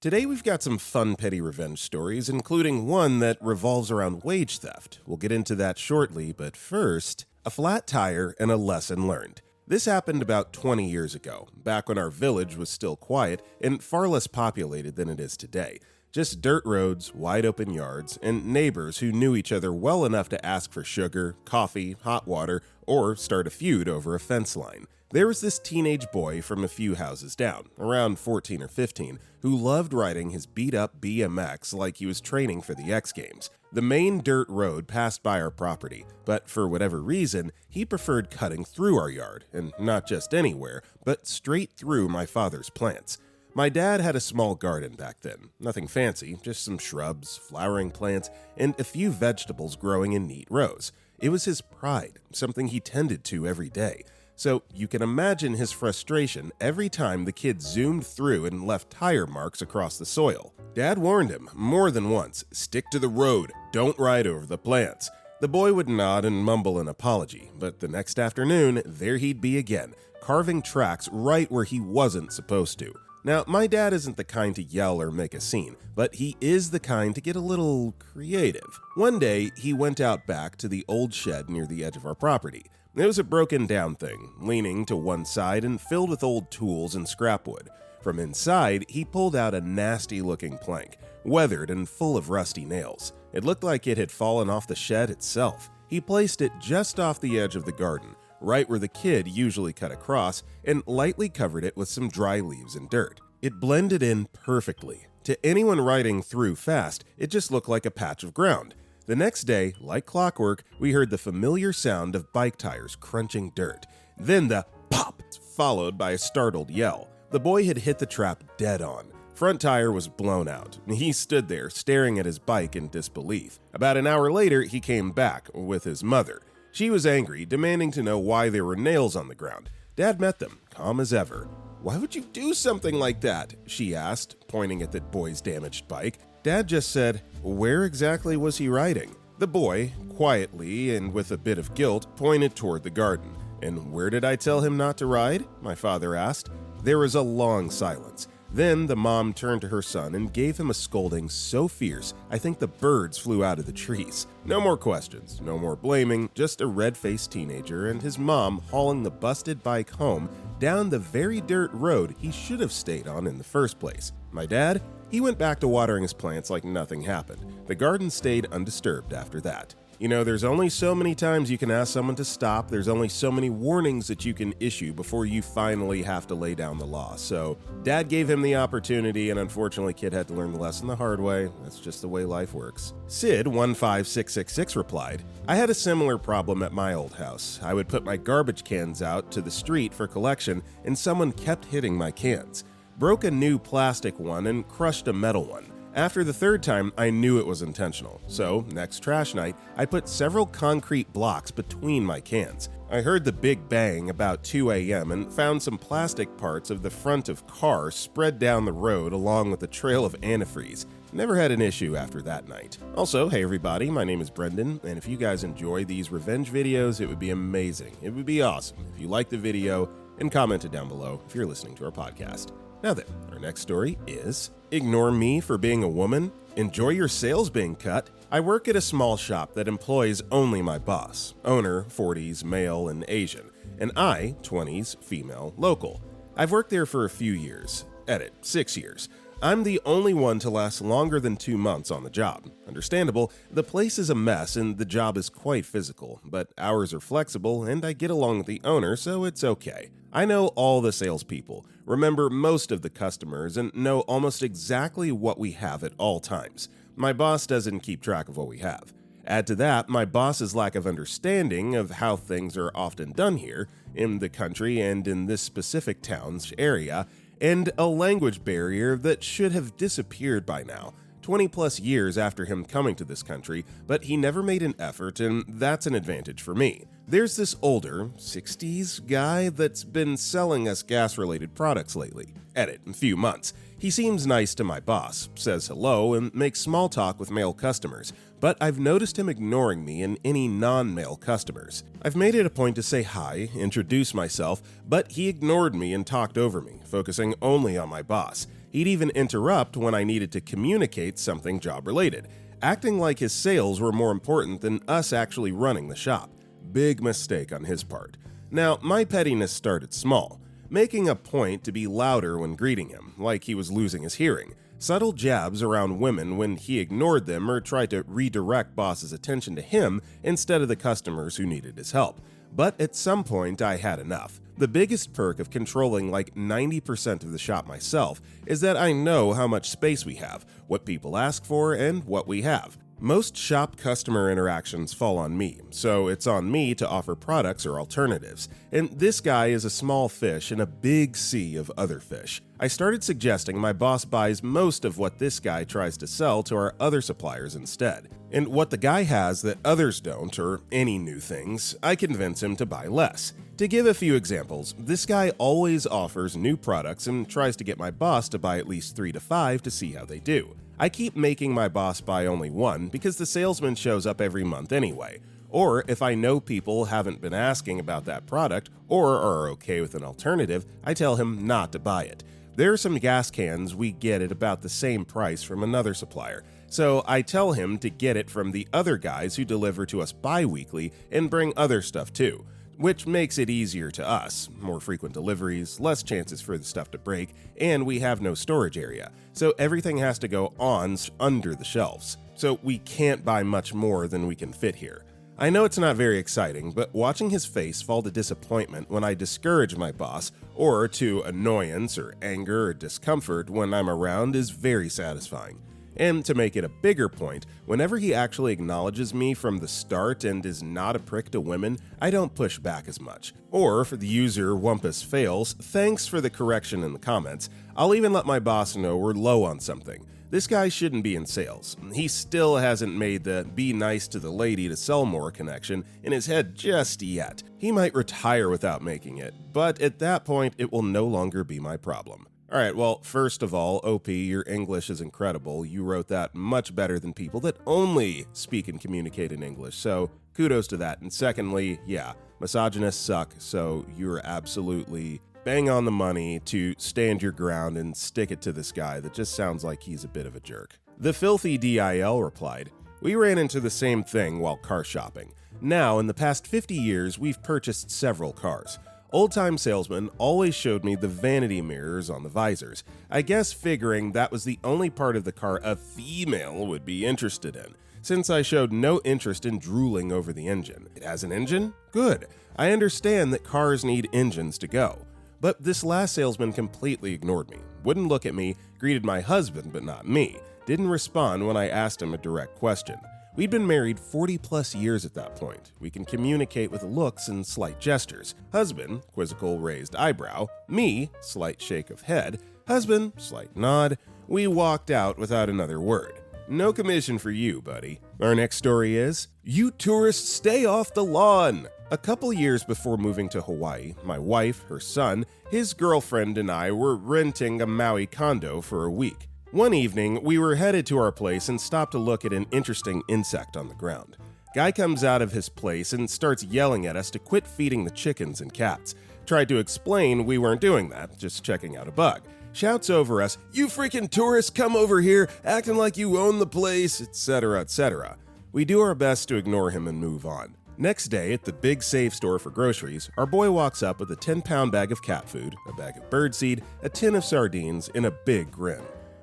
Today we've got some fun petty revenge stories, including one that revolves around wage theft. We'll get into that shortly, but first, a flat tire and a lesson learned. This happened about 20 years ago, back when our village was still quiet and far less populated than it is today. Just dirt roads, wide open yards, and neighbors who knew each other well enough to ask for sugar, coffee, hot water, or start a feud over a fence line. There was this teenage boy from a few houses down, around 14 or 15, who loved riding his beat-up BMX like he was training for the X Games. The main dirt road passed by our property, but for whatever reason, he preferred cutting through our yard, and not just anywhere, but straight through my father's plants. My dad had a small garden back then, nothing fancy, just some shrubs, flowering plants, and a few vegetables growing in neat rows. It was his pride, something he tended to every day. So you can imagine his frustration every time the kid zoomed through and left tire marks across the soil. Dad warned him more than once, "Stick to the road, don't ride over the plants." The boy would nod and mumble an apology, but the next afternoon, there he'd be again, carving tracks right where he wasn't supposed to. Now, my dad isn't the kind to yell or make a scene, but he is the kind to get a little creative. One day, he went out back to the old shed near the edge of our property. It was a broken down thing, leaning to one side and filled with old tools and scrap wood. From inside, he pulled out a nasty looking plank, weathered and full of rusty nails. It looked like it had fallen off the shed itself. He placed it just off the edge of the garden, right where the kid usually cut across, and lightly covered it with some dry leaves and dirt. It blended in perfectly. To anyone riding through fast, it just looked like a patch of ground. The next day, like clockwork, we heard the familiar sound of bike tires crunching dirt. Then the pop, followed by a startled yell. The boy had hit the trap dead on. Front tire was blown out. He stood there, staring at his bike in disbelief. About an hour later, he came back with his mother. She was angry, demanding to know why there were nails on the ground. Dad met them, calm as ever. "Why would you do something like that?" she asked, pointing at the boy's damaged bike. Dad just said, "Where exactly was he riding?" The boy, quietly and with a bit of guilt, pointed toward the garden. "And where did I tell him not to ride?" my father asked. There was a long silence. Then the mom turned to her son and gave him a scolding so fierce, I think the birds flew out of the trees. No more questions, no more blaming, just a red-faced teenager and his mom hauling the busted bike home down the very dirt road he should have stayed on in the first place. My dad? He went back to watering his plants like nothing happened. The garden stayed undisturbed after that. You know, there's only so many times you can ask someone to stop. There's only so many warnings that you can issue before you finally have to lay down the law. So, Dad gave him the opportunity, and unfortunately, kid had to learn the lesson the hard way. That's just the way life works. Sid15666 replied, "I had a similar problem at my old house. I would put my garbage cans out to the street for collection, and someone kept hitting my cans. Broke a new plastic one and crushed a metal one. After the third time, I knew it was intentional. So, next trash night, I put several concrete blocks between my cans. I heard the big bang about 2 a.m. and found some plastic parts of the front of car spread down the road along with a trail of antifreeze. Never had an issue after that night." Also, hey everybody, my name is Brendan, and if you guys enjoy these revenge videos, it would be amazing. It would be awesome if you liked the video and commented down below if you're listening to our podcast. Now then, our next story is, "Ignore me for being a woman? Enjoy your sales being cut?" I work at a small shop that employs only my boss, owner, 40s, male and Asian, and I, 20s, female, local. I've worked there for a few years. Edit, 6 years. I'm the only one to last longer than 2 months on the job. Understandable, the place is a mess and the job is quite physical, but hours are flexible and I get along with the owner, so it's okay. I know all the salespeople, remember most of the customers, and know almost exactly what we have at all times. My boss doesn't keep track of what we have. Add to that my boss's lack of understanding of how things are often done here, in the country and in this specific town's area, and a language barrier that should have disappeared by now. 20 plus years after him coming to this country, but he never made an effort, and that's an advantage for me. There's this older, 60s guy that's been selling us gas-related products lately. Edit, a few months. He seems nice to my boss, says hello, and makes small talk with male customers, but I've noticed him ignoring me and any non-male customers. I've made it a point to say hi, introduce myself, but he ignored me and talked over me, focusing only on my boss. He'd even interrupt when I needed to communicate something job-related, acting like his sales were more important than us actually running the shop. Big mistake on his part. Now, my pettiness started small, making a point to be louder when greeting him, like he was losing his hearing. Subtle jabs around women when he ignored them or tried to redirect boss's attention to him instead of the customers who needed his help. But at some point, I had enough. The biggest perk of controlling like 90% of the shop myself is that I know how much space we have, what people ask for, and what we have. Most shop customer interactions fall on me, so it's on me to offer products or alternatives. And this guy is a small fish in a big sea of other fish. I started suggesting my boss buys most of what this guy tries to sell to our other suppliers instead. And what the guy has that others don't, or any new things, I convince him to buy less. To give a few examples, this guy always offers new products and tries to get my boss to buy at least 3 to 5 to see how they do. I keep making my boss buy only one because the salesman shows up every month anyway. Or if I know people haven't been asking about that product or are okay with an alternative, I tell him not to buy it. There are some gas cans we get at about the same price from another supplier, so I tell him to get it from the other guys who deliver to us bi-weekly and bring other stuff too, which makes it easier to us. More frequent deliveries, less chances for the stuff to break, and we have no storage area, so everything has to go on under the shelves. So we can't buy much more than we can fit here. I know it's not very exciting, but watching his face fall to disappointment when I discourage my boss, or to annoyance or anger or discomfort when I'm around is very satisfying. And to make it a bigger point, whenever he actually acknowledges me from the start and is not a prick to women, I don't push back as much. Or if the user Wumpus fails, thanks for the correction in the comments. I'll even let my boss know we're low on something. This guy shouldn't be in sales. He still hasn't made the be nice to the lady to sell more connection in his head just yet. He might retire without making it, but at that point it will no longer be my problem. Alright, well, first of all, OP, your English is incredible. You wrote that much better than people that only speak and communicate in English, so kudos to that. And secondly, yeah, misogynists suck, so you're absolutely bang on the money to stand your ground and stick it to this guy that just sounds like he's a bit of a jerk. The filthy DIL replied, "We ran into the same thing while car shopping. Now, in the past 50 years, we've purchased several cars. Old-time salesman always showed me the vanity mirrors on the visors, I guess figuring that was the only part of the car a female would be interested in, since I showed no interest in drooling over the engine. It has an engine? Good. I understand that cars need engines to go. But this last salesman completely ignored me, wouldn't look at me, greeted my husband but not me, didn't respond when I asked him a direct question. We'd been married 40 plus years at that point. We can communicate with looks and slight gestures. Husband, quizzical raised eyebrow. Me, slight shake of head. Husband, slight nod. We walked out without another word. No commission for you, buddy." Our next story is, "You tourists stay off the lawn." A couple years before moving to Hawaii, my wife, her son, his girlfriend, and I were renting a Maui condo for a week. One evening, we were headed to our place and stopped to look at an interesting insect on the ground. Guy comes out of his place and starts yelling at us to quit feeding the chickens and cats. Tried to explain we weren't doing that, just checking out a bug. Shouts over us, "You freaking tourists, come over here, acting like you own the place," etc., etc. We do our best to ignore him and move on. Next day, at the big Save store for groceries, our boy walks up with a 10-pound bag of cat food, a bag of birdseed, a tin of sardines, and a big grin.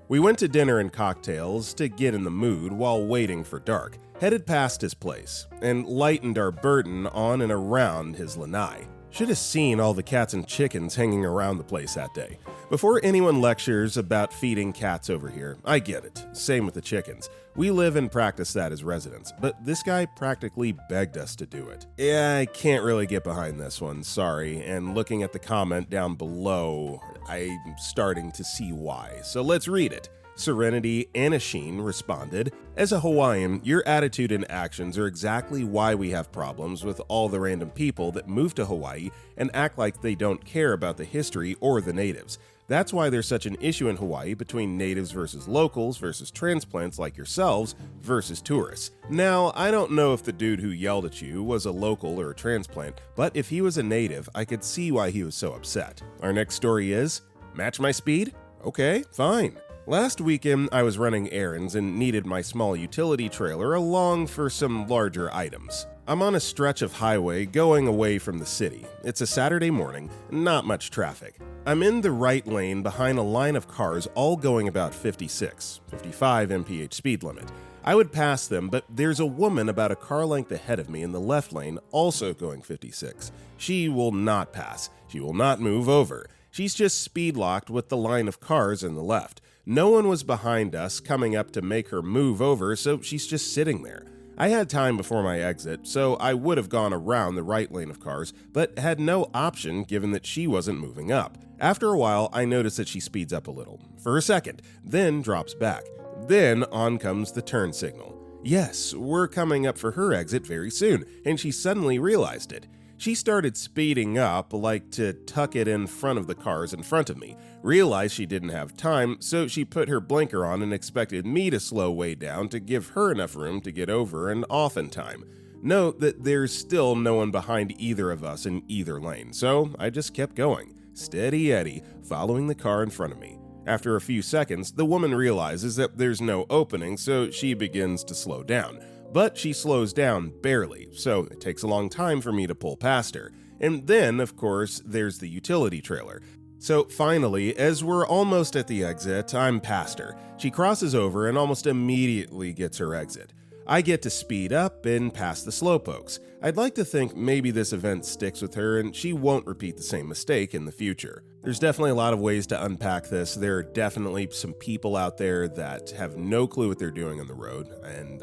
We went to dinner and cocktails to get in the mood while waiting for dark, headed past his place, and lightened our burden on and around his lanai. Should have seen all the cats and chickens hanging around the place that day. Before anyone lectures about feeding cats over here, I get it. Same with the chickens. We live and practice that as residents, but this guy practically begged us to do it. Yeah, I can't really get behind this one, sorry, and looking at the comment down below, I'm starting to see why, so let's read it. Serenity Anashine responded, "As a Hawaiian, your attitude and actions are exactly why we have problems with all the random people that move to Hawaii and act like they don't care about the history or the natives. That's why there's such an issue in Hawaii between natives versus locals versus transplants like yourselves versus tourists." Now, I don't know if the dude who yelled at you was a local or a transplant, but if he was a native, I could see why he was so upset. Our next story is, "Match my speed? Okay, fine. Last weekend, I was running errands and needed my small utility trailer along for some larger items. I'm on a stretch of highway going away from the city. It's a Saturday morning, not much traffic. I'm in the right lane behind a line of cars all going about 56, 55 mph speed limit. I would pass them, but there's a woman about a car length ahead of me in the left lane also going 56. She will not pass. She will not move over. She's just speed locked with the line of cars in the left. No one was behind us coming up to make her move over, so she's just sitting there. I had time before my exit, so I would have gone around the right lane of cars, but had no option given that she wasn't moving up. After a while, I noticed that she speeds up a little, for a second, then drops back. Then on comes the turn signal. Yes, we're coming up for her exit very soon, and she suddenly realized it. She started speeding up, like to tuck it in front of the cars in front of me, realized she didn't have time, so she put her blinker on and expected me to slow way down to give her enough room to get over and off in time. Note that there's still no one behind either of us in either lane, so I just kept going, steady Eddie, following the car in front of me. After a few seconds, the woman realizes that there's no opening, so she begins to slow down. But she slows down barely, so it takes a long time for me to pull past her. And then, of course, there's the utility trailer. So finally, as we're almost at the exit, I'm past her. She crosses over and almost immediately gets her exit. I get to speed up and pass the slowpokes. I'd like to think maybe this event sticks with her and she won't repeat the same mistake in the future. There's definitely a lot of ways to unpack this. There are definitely some people out there that have no clue what they're doing on the road, and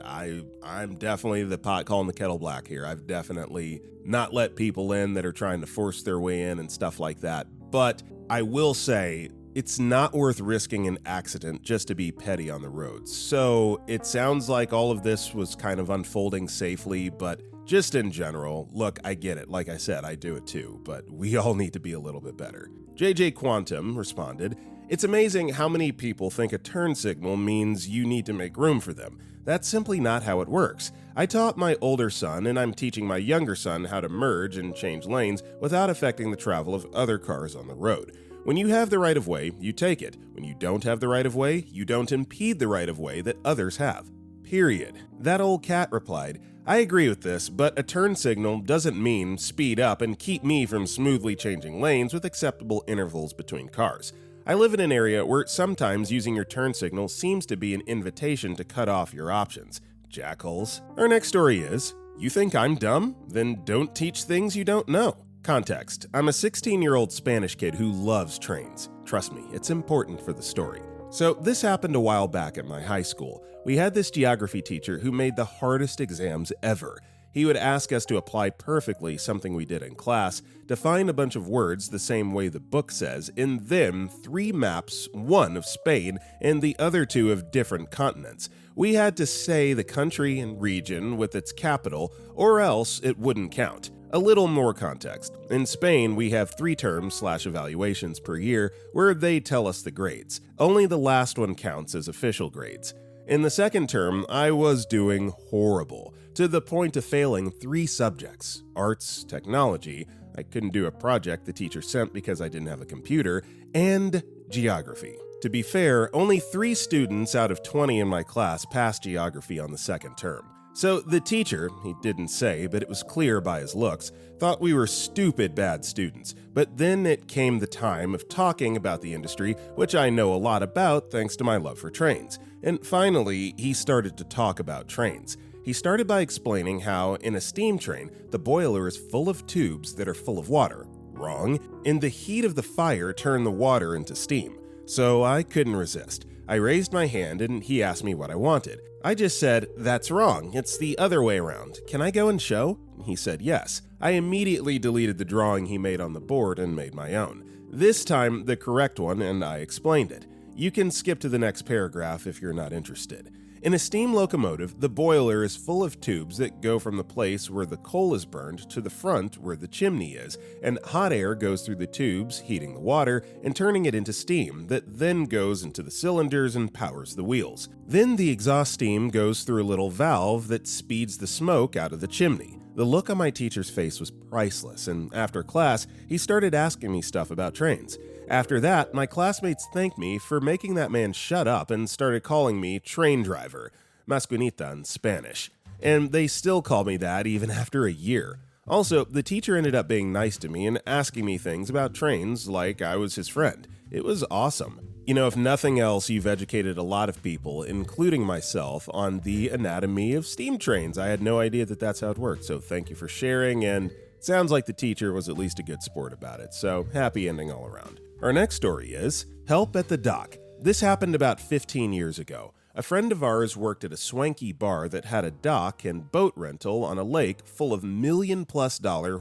I'm definitely the pot calling the kettle black here. I've definitely not let people in that are trying to force their way in and stuff like that, but I will say it's not worth risking an accident just to be petty on the roads. So it sounds like all of this was kind of unfolding safely, but just in general, look, I get it. Like I said, I do it too, but we all need to be a little bit better. JJ Quantum responded, "It's amazing how many people think a turn signal means you need to make room for them. That's simply not how it works. I taught my older son and I'm teaching my younger son how to merge and change lanes without affecting the travel of other cars on the road. When you have the right of way, you take it. When you don't have the right of way, you don't impede the right of way that others have. Period." That old cat replied, "I agree with this, but a turn signal doesn't mean speed up and keep me from smoothly changing lanes with acceptable intervals between cars. I live in an area where sometimes using your turn signal seems to be an invitation to cut off your options. Jackals." Our next story is, "You think I'm dumb? Then don't teach things you don't know." Context: I'm a 16-year-old Spanish kid who loves trains. Trust me, it's important for the story. So this happened a while back at my high school. We had this geography teacher who made the hardest exams ever. He would ask us to apply perfectly something we did in class, define a bunch of words the same way the book says, and then 3 maps, one of Spain and the other 2 of different continents. We had to say the country and region with its capital, or else it wouldn't count. A little more context. In Spain, we have 3 terms/evaluations per year where they tell us the grades. Only the last one counts as official grades. In the second term, I was doing horrible, to the point of failing 3 subjects: arts, technology, I couldn't do a project the teacher sent because I didn't have a computer, and geography. To be fair, only 3 students out of 20 in my class passed geography on the second term. So the teacher, he didn't say, but it was clear by his looks, thought we were stupid bad students. But then it came the time of talking about the industry, which I know a lot about thanks to my love for trains. And finally, he started to talk about trains. He started by explaining how, in a steam train, the boiler is full of tubes that are full of water. Wrong. In the heat of the fire, turn the water into steam. So I couldn't resist. I raised my hand and he asked me what I wanted. I just said, "That's wrong, it's the other way around. Can I go and show?" He said yes. I immediately deleted the drawing he made on the board and made my own. This time, the correct one, and I explained it. You can skip to the next paragraph if you're not interested. In a steam locomotive, the boiler is full of tubes that go from the place where the coal is burned to the front where the chimney is, and hot air goes through the tubes, heating the water and turning it into steam that then goes into the cylinders and powers the wheels. Then the exhaust steam goes through a little valve that speeds the smoke out of the chimney. The look on my teacher's face was priceless, and after class, he started asking me stuff about trains. After that, my classmates thanked me for making that man shut up and started calling me train driver, masculinita in Spanish. And they still call me that even after a year. Also, the teacher ended up being nice to me and asking me things about trains like I was his friend. It was awesome. You know, if nothing else, you've educated a lot of people, including myself, on the anatomy of steam trains. I had no idea that that's how it worked, so thank you for sharing, and it sounds like the teacher was at least a good sport about it, so happy ending all around. Our next story is Help at the Dock. This happened about 15 years ago. A friend of ours worked at a swanky bar that had a dock and boat rental on a lake full of $1 million+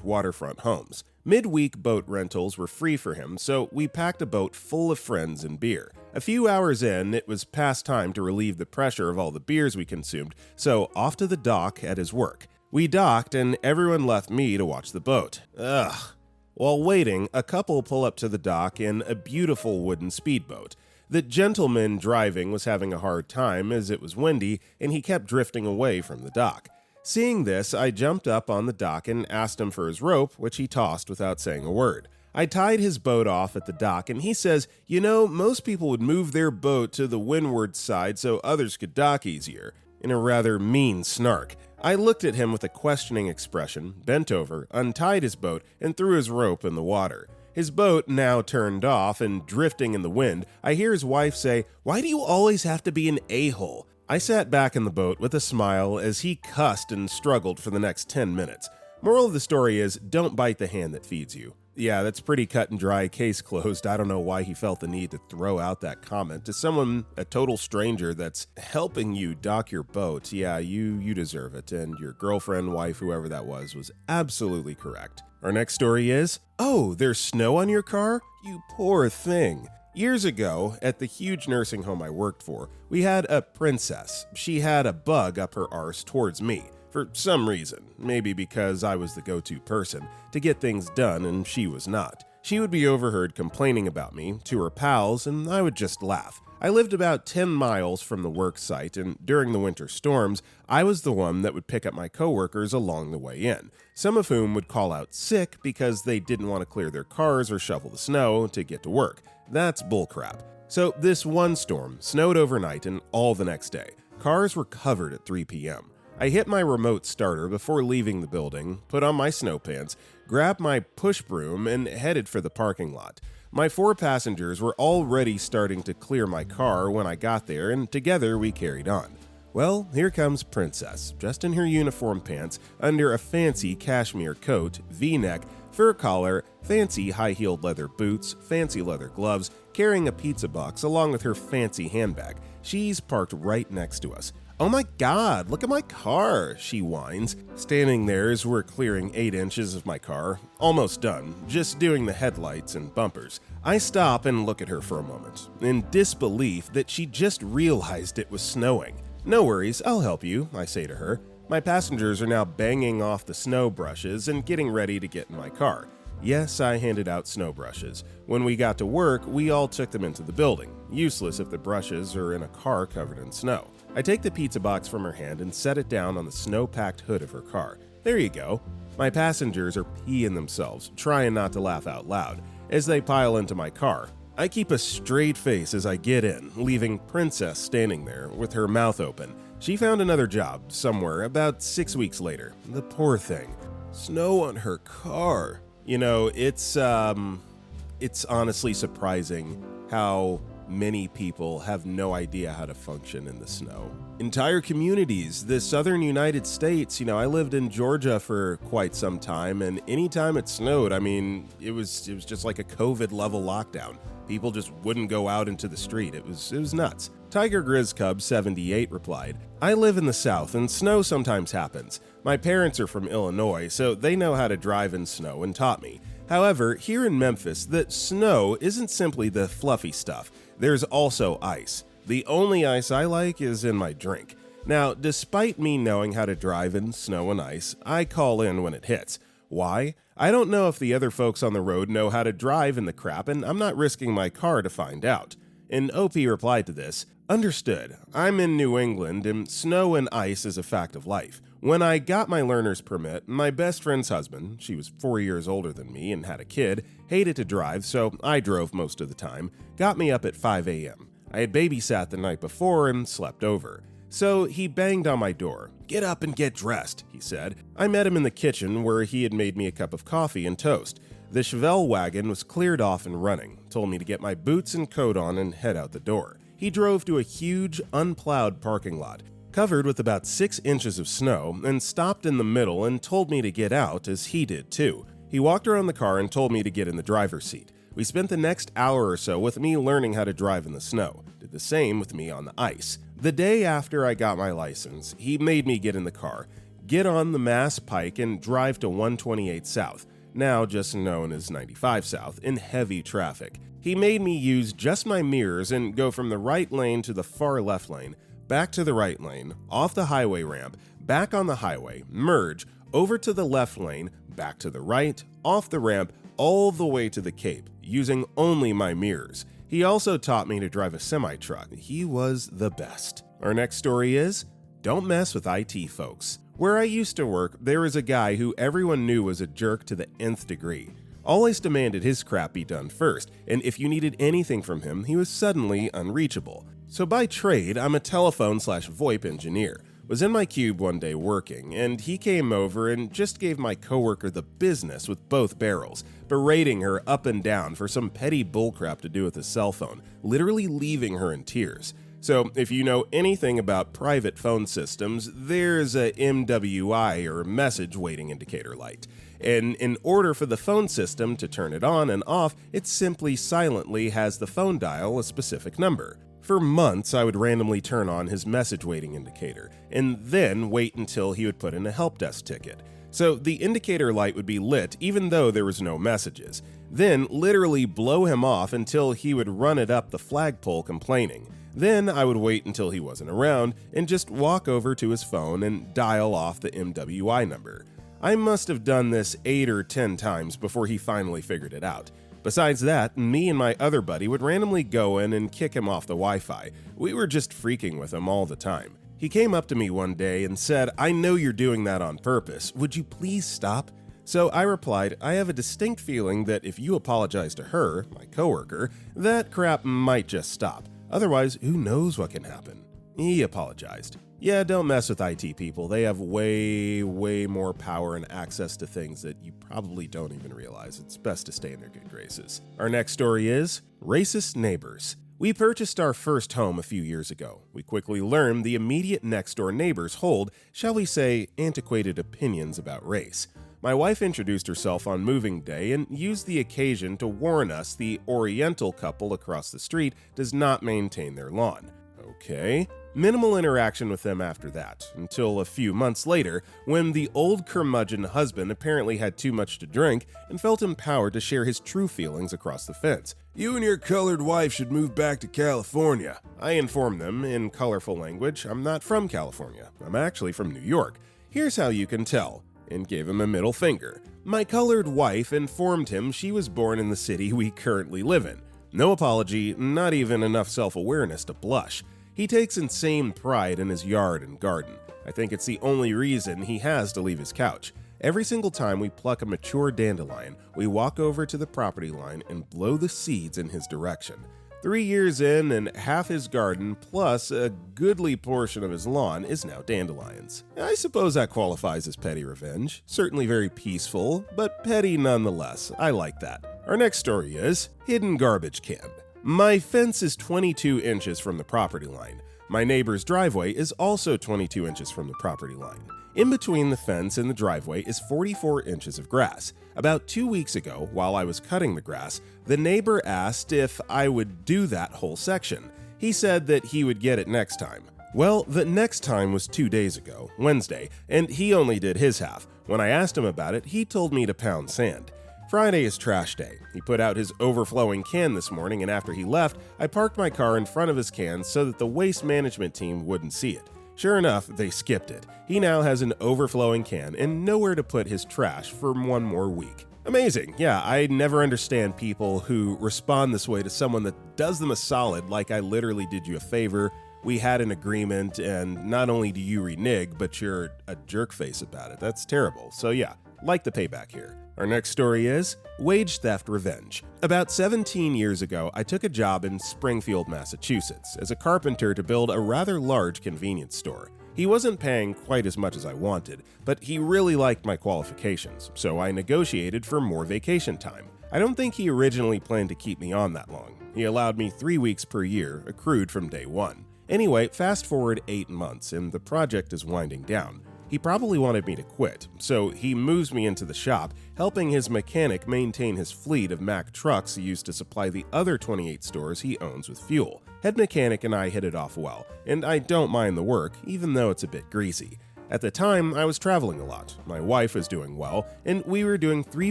waterfront homes. Midweek boat rentals were free for him, so we packed a boat full of friends and beer. A few hours in, it was past time to relieve the pressure of all the beers we consumed, so off to the dock at his work. We docked and everyone left me to watch the boat. Ugh. While waiting, a couple pull up to the dock in a beautiful wooden speedboat. The gentleman driving was having a hard time as it was windy and he kept drifting away from the dock. Seeing this, I jumped up on the dock and asked him for his rope, which he tossed without saying a word. I tied his boat off at the dock and he says, "You know, most people would move their boat to the windward side so others could dock easier," in a rather mean snark. I looked at him with a questioning expression, bent over, untied his boat, and threw his rope in the water. His boat now turned off and drifting in the wind, I hear his wife say, "Why do you always have to be an a-hole?" I sat back in the boat with a smile as he cussed and struggled for the next 10 minutes. Moral of the story is, don't bite the hand that feeds you. Yeah, that's pretty cut and dry, case closed. I don't know why he felt the need to throw out that comment to someone, a total stranger that's helping you dock your boat. Yeah, you deserve it, and your girlfriend, wife, whoever that was absolutely correct. Our next story is, "Oh, there's snow on your car? You poor thing." Years ago, at the huge nursing home I worked for, we had a princess. She had a bug up her arse towards me, for some reason, maybe because I was the go-to person, to get things done and she was not. She would be overheard complaining about me to her pals and I would just laugh. I lived about 10 miles from the work site, and during the winter storms, I was the one that would pick up my coworkers along the way in, some of whom would call out sick because they didn't want to clear their cars or shovel the snow to get to work. That's bullcrap. So this one storm snowed overnight and all the next day. Cars were covered at 3 p.m. I hit my remote starter before leaving the building, put on my snow pants, grabbed my push broom, and headed for the parking lot. My 4 passengers were already starting to clear my car when I got there, and together we carried on. Well, here comes Princess, dressed in her uniform pants, under a fancy cashmere coat, V-neck, fur collar, fancy high-heeled leather boots, fancy leather gloves, carrying a pizza box along with her fancy handbag. She's parked right next to us. "Oh my god, look at my car," she whines, standing there as we're clearing 8 inches of my car. Almost done, just doing the headlights and bumpers. I stop and look at her for a moment, in disbelief that she just realized it was snowing. "No worries, I'll help you," I say to her. My passengers are now banging off the snow brushes and getting ready to get in my car. Yes, I handed out snow brushes. When we got to work, we all took them into the building. Useless if the brushes are in a car covered in snow. I take the pizza box from her hand and set it down on the snow-packed hood of her car. There you go. My passengers are peeing themselves, trying not to laugh out loud, as they pile into my car. I keep a straight face as I get in, leaving Princess standing there with her mouth open. She found another job somewhere about 6 weeks later. The poor thing. Snow on her car. You know, it's honestly surprising how many people have no idea how to function in the snow. Entire communities, the southern United States, I lived in Georgia for quite some time, and anytime it snowed, it was just like a COVID level lockdown. People just wouldn't go out into the street. It was nuts. Tiger Grizz Cub 78 replied, "I live in the South and snow sometimes happens. My parents are from Illinois, so they know how to drive in snow and taught me. However, here in Memphis, the snow isn't simply the fluffy stuff. There's also ice. The only ice I like is in my drink. Now, despite me knowing how to drive in snow and ice, I call in when it hits. Why? I don't know if the other folks on the road know how to drive in the crap, and I'm not risking my car to find out." And OP replied to this, "Understood. I'm in New England, and snow and ice is a fact of life. When I got my learner's permit, my best friend's husband, she was 4 years older than me and had a kid, hated to drive, so I drove most of the time, got me up at 5 a.m. I had babysat the night before and slept over. So he banged on my door. "Get up and get dressed," he said. I met him in the kitchen where he had made me a cup of coffee and toast. The Chevelle wagon was cleared off and running, told me to get my boots and coat on and head out the door. He drove to a huge, unplowed parking lot, covered with about 6 inches of snow, and stopped in the middle and told me to get out, as he did too. He walked around the car and told me to get in the driver's seat. We spent the next hour or so with me learning how to drive in the snow. Did the same with me on the ice. The day after I got my license, he made me get in the car, get on the Mass Pike, and drive to 128 South, now just known as 95 South, in heavy traffic. He made me use just my mirrors and go from the right lane to the far left lane, back to the right lane, off the highway ramp, back on the highway, merge, over to the left lane, back to the right, off the ramp, all the way to the Cape, using only my mirrors. He also taught me to drive a semi-truck. He was the best. Our next story is, don't mess with IT folks. Where I used to work, there was a guy who everyone knew was a jerk to the nth degree. Always demanded his crap be done first, and if you needed anything from him, he was suddenly unreachable. So by trade, I'm a telephone/VoIP engineer. Was in my cube one day working, and he came over and just gave my coworker the business with both barrels, berating her up and down for some petty bullcrap to do with his cell phone, literally leaving her in tears. So if you know anything about private phone systems, there's a MWI, or message waiting indicator light. And in order for the phone system to turn it on and off, it simply silently has the phone dial a specific number. For months, I would randomly turn on his message waiting indicator, and then wait until he would put in a help desk ticket. So the indicator light would be lit even though there was no messages. Then literally blow him off until he would run it up the flagpole complaining. Then I would wait until he wasn't around and just walk over to his phone and dial off the MWI number. I must have done this 8 or 10 times before he finally figured it out. Besides that, me and my other buddy would randomly go in and kick him off the Wi-Fi. We were just freaking with him all the time. He came up to me one day and said, "I know you're doing that on purpose. Would you please stop?" So I replied, "I have a distinct feeling that if you apologize to her, my coworker, that crap might just stop. Otherwise, who knows what can happen?" He apologized. Yeah, don't mess with IT people. They have way more power and access to things that you probably don't even realize. It's best to stay in their good graces. Our next story is racist neighbors. We purchased our first home a few years ago. We quickly learned the immediate next-door neighbors hold, shall we say, antiquated opinions about race. My wife introduced herself on moving day and used the occasion to warn us the Oriental couple across the street does not maintain their lawn. Okay. Minimal interaction with them after that, until a few months later, when the old curmudgeon husband apparently had too much to drink and felt empowered to share his true feelings across the fence. "You and your colored wife should move back to California." I informed them in colorful language, "I'm not from California. I'm actually from New York. Here's how you can tell," and gave him a middle finger. My colored wife informed him she was born in the city we currently live in. No apology, not even enough self-awareness to blush. He takes insane pride in his yard and garden. I think it's the only reason he has to leave his couch. Every single time we pluck a mature dandelion, we walk over to the property line and blow the seeds in his direction. 3 years in, and half his garden, plus a goodly portion of his lawn, is now dandelions. I suppose that qualifies as petty revenge. Certainly very peaceful, but petty nonetheless. I like that. Our next story is hidden garbage can. My fence is 22 inches from the property line. My neighbor's driveway is also 22 inches from the property line. In between the fence and the driveway is 44 inches of grass. About 2 weeks ago, while I was cutting the grass, the neighbor asked if I would do that whole section. He said that he would get it next time. Well, the next time was 2 days ago, Wednesday, and he only did his half. When I asked him about it, he told me to pound sand. Friday is trash day. He put out his overflowing can this morning, and after he left, I parked my car in front of his can so that the waste management team wouldn't see it. Sure enough, they skipped it. He now has an overflowing can and nowhere to put his trash for 1 more week. Amazing. Yeah, I never understand people who respond this way to someone that does them a solid, like I literally did you a favor. We had an agreement, and not only do you renege, but you're a jerkface about it. That's terrible. So yeah, like the payback here. Our next story is wage theft revenge. About 17 years ago, I took a job in Springfield, Massachusetts, as a carpenter to build a rather large convenience store. He wasn't paying quite as much as I wanted, but he really liked my qualifications, so I negotiated for more vacation time. I don't think he originally planned to keep me on that long. He allowed me 3 weeks per year, accrued from day one. Anyway, fast forward 8 months, and the project is winding down. He probably wanted me to quit, so he moves me into the shop, helping his mechanic maintain his fleet of Mack trucks used to supply the other 28 stores he owns with fuel. Head mechanic and I hit it off well, and I don't mind the work, even though it's a bit greasy. At the time, I was traveling a lot, my wife was doing well, and we were doing 3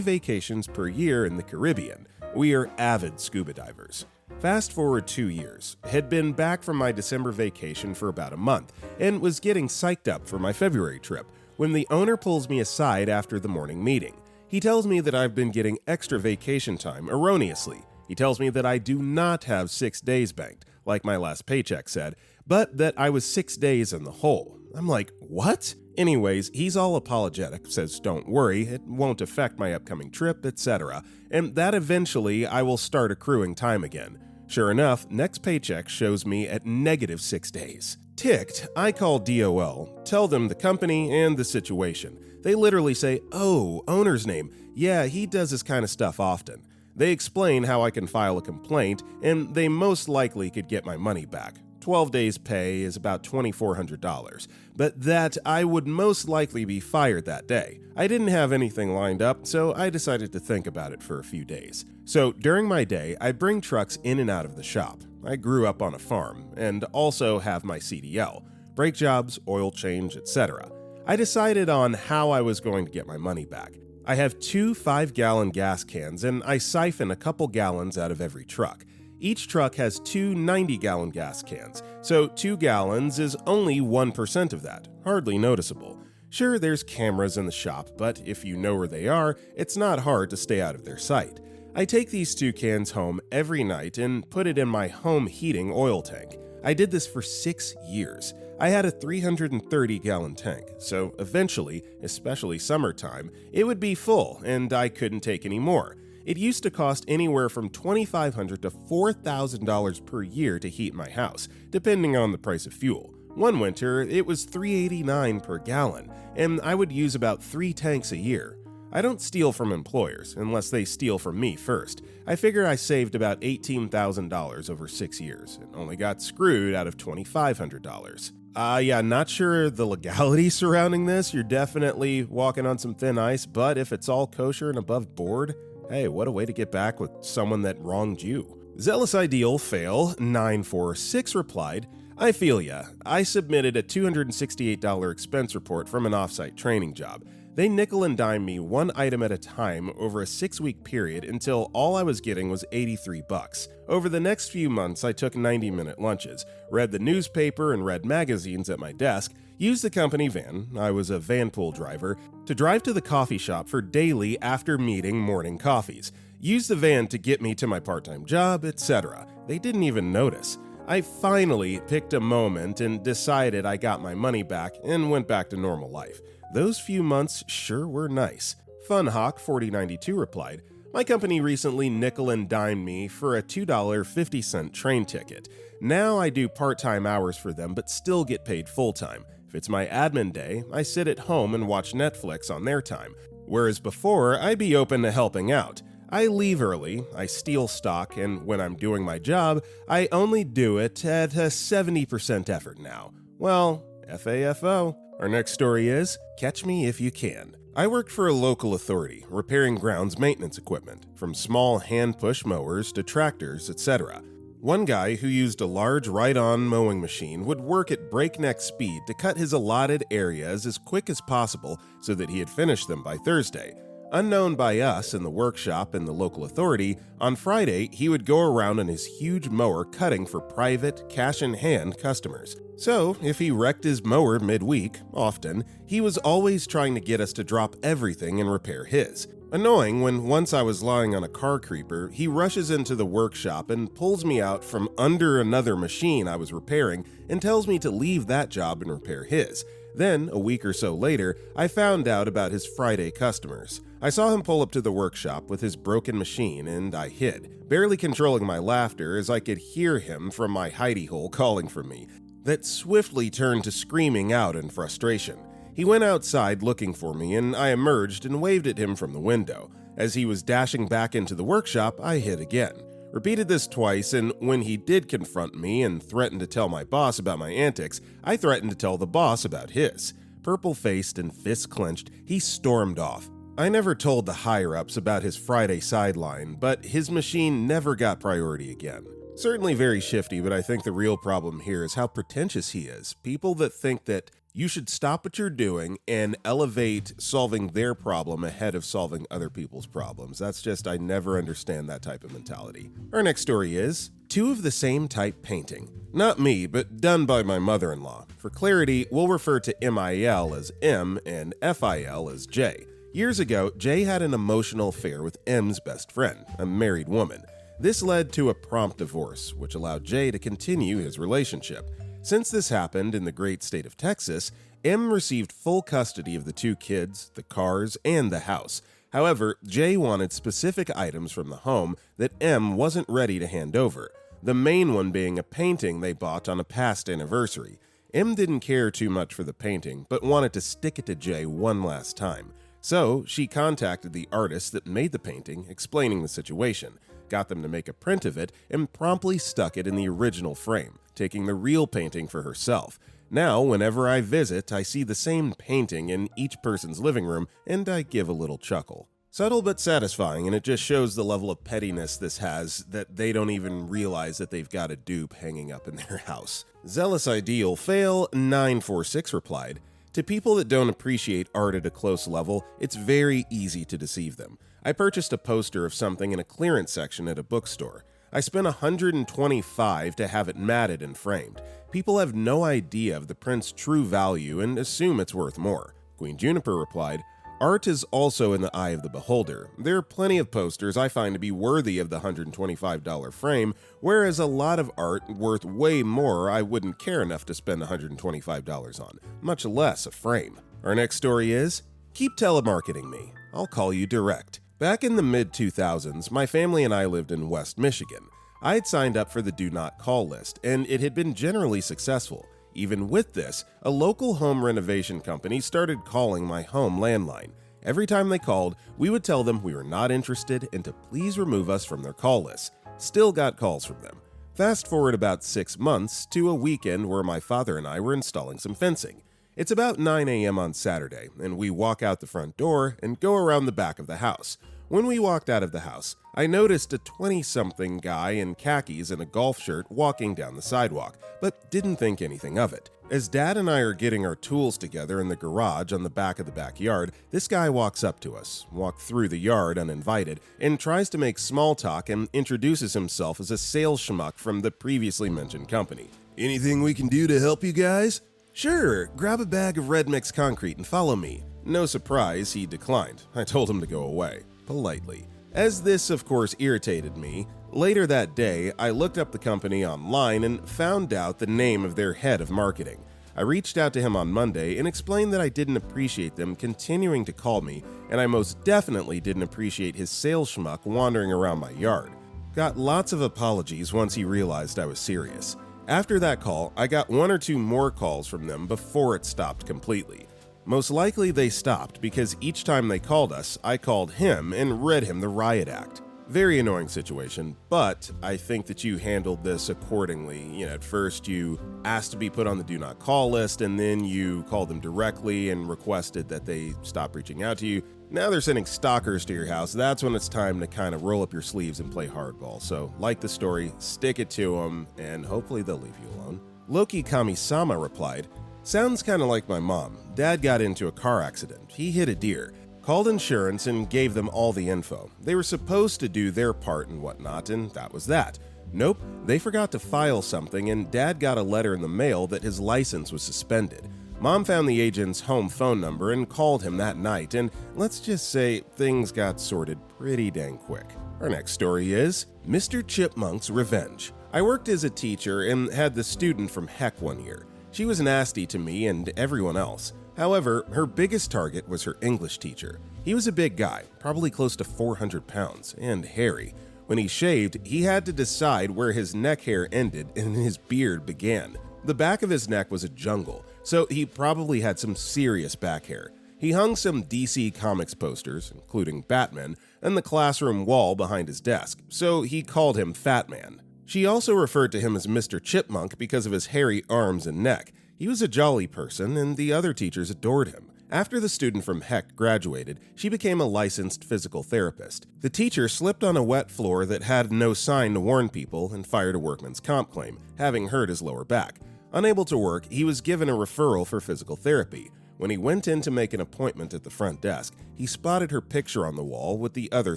vacations per year in the Caribbean. We are avid scuba divers. Fast forward 2 years, had been back from my December vacation for about a month, and was getting psyched up for my February trip, when the owner pulls me aside after the morning meeting. He tells me that I've been getting extra vacation time erroneously. He tells me that I do not have 6 days banked, like my last paycheck said, but that I was 6 days in the hole. I'm like, what? Anyways, he's all apologetic, says don't worry, it won't affect my upcoming trip, etc., and that eventually I will start accruing time again. Sure enough, next paycheck shows me at -6 days. Ticked, I call DOL, tell them the company and the situation. They literally say, oh, owner's name, yeah, he does this kind of stuff often. They explain how I can file a complaint, and they most likely could get my money back. 12 days pay is about $2,400, but that I would most likely be fired that day. I didn't have anything lined up, so I decided to think about it for a few days. So during my day, I bring trucks in and out of the shop. I grew up on a farm, and also have my CDL, brake jobs, oil change, etc. I decided on how I was going to get my money back. I have 2 5-gallon gas cans, and I siphon a couple gallons out of every truck. Each truck has 2 90-gallon gas cans, so 2 gallons is only 1% of that, hardly noticeable. Sure, there's cameras in the shop, but if you know where they are, it's not hard to stay out of their sight. I take these 2 cans home every night and put it in my home heating oil tank. I did this for 6 years. I had a 330-gallon tank, so eventually, especially summertime, it would be full and I couldn't take any more. It used to cost anywhere from $2,500 to $4,000 per year to heat my house, depending on the price of fuel. One winter, it was $3.89 per gallon, and I would use about 3 tanks a year. I don't steal from employers, unless they steal from me first. I figure I saved about $18,000 over 6 years, and only got screwed out of $2,500. Yeah, not sure the legality surrounding this. You're definitely walking on some thin ice, but if it's all kosher and above board, hey, what a way to get back with someone that wronged you. Zealous Ideal Fail 946 replied, I feel ya. I submitted a $268 expense report from an offsite training job. They nickel and dime me one item at a time over a 6-week period until all I was getting was $83. Over the next few months, I took 90-minute lunches, read the newspaper and read magazines at my desk, used the company van, I was a van pool driver, to drive to the coffee shop for daily after-meeting morning coffees, used the van to get me to my part-time job, etc. They didn't even notice. I finally picked a moment and decided I got my money back and went back to normal life. Those few months sure were nice. Funhawk4092 replied, my company recently nickel and dimed me for a $2.50 train ticket. Now I do part-time hours for them but still get paid full-time. If it's my admin day, I sit at home and watch Netflix on their time. Whereas before, I'd be open to helping out. I leave early, I steal stock, and when I'm doing my job, I only do it at a 70% effort now. Well, FAFO. Our next story is, Catch Me If You Can. I worked for a local authority, repairing grounds maintenance equipment, from small hand-push mowers to tractors, etc. One guy who used a large ride-on mowing machine would work at breakneck speed to cut his allotted areas as quick as possible so that he had finished them by Thursday. Unknown by us in the workshop and the local authority, on Friday he would go around on his huge mower cutting for private, cash-in-hand customers. So, if he wrecked his mower midweek, often, he was always trying to get us to drop everything and repair his. Annoying when once I was lying on a car creeper, he rushes into the workshop and pulls me out from under another machine I was repairing and tells me to leave that job and repair his. Then, a week or so later, I found out about his Friday customers. I saw him pull up to the workshop with his broken machine and I hid, barely controlling my laughter as I could hear him from my hidey hole calling for me. That swiftly turned to screaming out in frustration. He went outside looking for me and I emerged and waved at him from the window. As he was dashing back into the workshop, I hid again. Repeated this twice, and when he did confront me and threatened to tell my boss about my antics, I threatened to tell the boss about his. Purple-faced and fists clenched, he stormed off. I never told the higher-ups about his Friday sideline, but his machine never got priority again. Certainly very shifty, but I think the real problem here is how pretentious he is. People that think that you should stop what you're doing and elevate solving their problem ahead of solving other people's problems. I never understand that type of mentality. Our next story is two of the same type painting. Not me, but done by my mother-in-law. For clarity, we'll refer to MIL as M and FIL as J. Years ago, J had an emotional affair with M's best friend, a married woman. This led to a prompt divorce, which allowed J to continue his relationship. Since this happened in the great state of Texas, M received full custody of the two kids, the cars, and the house. However, J wanted specific items from the home that M wasn't ready to hand over, the main one being a painting they bought on a past anniversary. M didn't care too much for the painting, but wanted to stick it to J one last time. So, she contacted the artist that made the painting, explaining the situation, got them to make a print of it, and promptly stuck it in the original frame, taking the real painting for herself. Now, whenever I visit, I see the same painting in each person's living room, and I give a little chuckle. Subtle but satisfying, and it just shows the level of pettiness this has that they don't even realize that they've got a dupe hanging up in their house. Zealous Ideal Fail 946 replied, "To people that don't appreciate art at a close level, it's very easy to deceive them. I purchased a poster of something in a clearance section at a bookstore. I spent $125 to have it matted and framed. People have no idea of the print's true value and assume it's worth more." Queen Juniper replied, "Art is also in the eye of the beholder. There are plenty of posters I find to be worthy of the $125 frame, whereas a lot of art worth way more I wouldn't care enough to spend $125 on, much less a frame." Our next story is, "Keep telemarketing me. I'll call you direct." Back in the mid-2000s, my family and I lived in West Michigan. I had signed up for the Do Not Call list, and it had been generally successful. Even with this, a local home renovation company started calling my home landline. Every time they called, we would tell them we were not interested and to please remove us from their call list. Still got calls from them. Fast forward about 6 months to a weekend where my father and I were installing some fencing. It's about 9 a.m. on Saturday, and we walk out the front door and go around the back of the house. When we walked out of the house, I noticed a 20-something guy in khakis and a golf shirt walking down the sidewalk, but didn't think anything of it. As Dad and I are getting our tools together in the garage on the back of the backyard, this guy walks up to us, walks through the yard uninvited, and tries to make small talk and introduces himself as a sales schmuck from the previously mentioned company. "Anything we can do to help you guys?" "Sure, grab a bag of red mix concrete and follow me." No surprise, he declined. I told him to go away, politely. As this, of course, irritated me, later that day, I looked up the company online and found out the name of their head of marketing. I reached out to him on Monday and explained that I didn't appreciate them continuing to call me, and I most definitely didn't appreciate his sales schmuck wandering around my yard. Got lots of apologies once he realized I was serious. After that call, I got 1 or 2 more calls from them before it stopped completely. Most likely they stopped because each time they called us, I called him and read him the riot act. Very annoying situation, but I think that you handled this accordingly. At first you asked to be put on the do not call list, and then you called them directly and requested that they stop reaching out to you. Now they're sending stalkers to your house. That's when it's time to kind of roll up your sleeves and play hardball. So like the story, stick it to them, and hopefully they'll leave you alone. Loki Kami-sama replied, "Sounds kind of like my mom. Dad got into a car accident. He hit a deer. Called insurance and gave them all the info. They were supposed to do their part and whatnot, and that was that. Nope, they forgot to file something, and Dad got a letter in the mail that his license was suspended. Mom found the agent's home phone number and called him that night, and let's just say things got sorted pretty dang quick. Our next story is Mr. Chipmunk's Revenge. I worked as a teacher and had the student from heck one year. She was nasty to me and everyone else. However, her biggest target was her English teacher. He was a big guy, probably close to 400 pounds, and hairy. When he shaved, he had to decide where his neck hair ended and his beard began. The back of his neck was a jungle, so he probably had some serious back hair. He hung some DC Comics posters, including Batman, on the classroom wall behind his desk, so he called him Fat Man. She also referred to him as Mr. Chipmunk because of his hairy arms and neck. He was a jolly person, and the other teachers adored him. After the student from Heck graduated, she became a licensed physical therapist. The teacher slipped on a wet floor that had no sign to warn people and fired a workman's comp claim, having hurt his lower back. Unable to work, he was given a referral for physical therapy. When he went in to make an appointment at the front desk, he spotted her picture on the wall with the other